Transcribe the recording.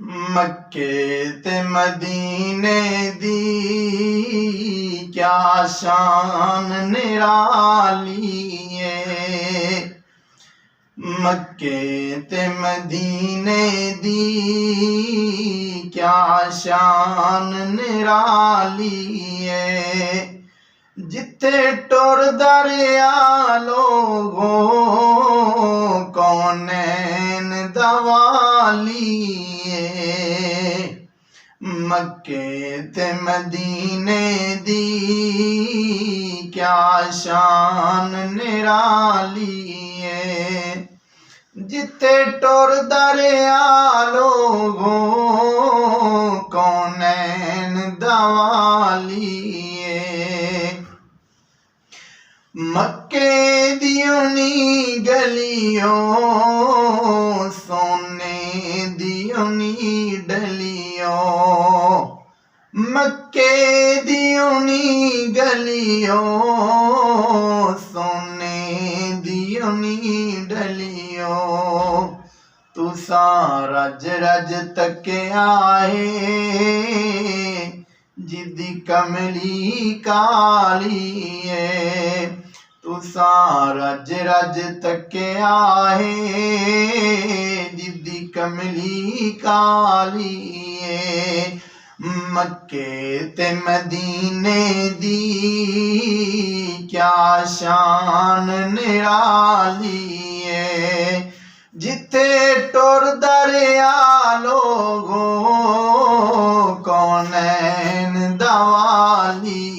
मक्के ते मदीने दी क्या शान निराली है। मक्के ते मदीने दी क्या शान निराली है। जिथे टुर दरिया लोगों कौनैन दवाली है। मक्के ते मदीने दी क्या शान निराली है। जिथे टुर दरिया लोगों कौनैन दवाली है। मक्के दियोनी गलियों सोने दियोनी डलियों। मक्के दियोनी गलियों सोने दियोनी डलियों। तुसा रज रज तके आए जिदी कमली काली है। तुसा रज रज तके आए जिदी कमली काली है। मक्के ते मदीने दी क्या शान निराली है। जिथे टुर दरिया लोगों कौनैन दवाली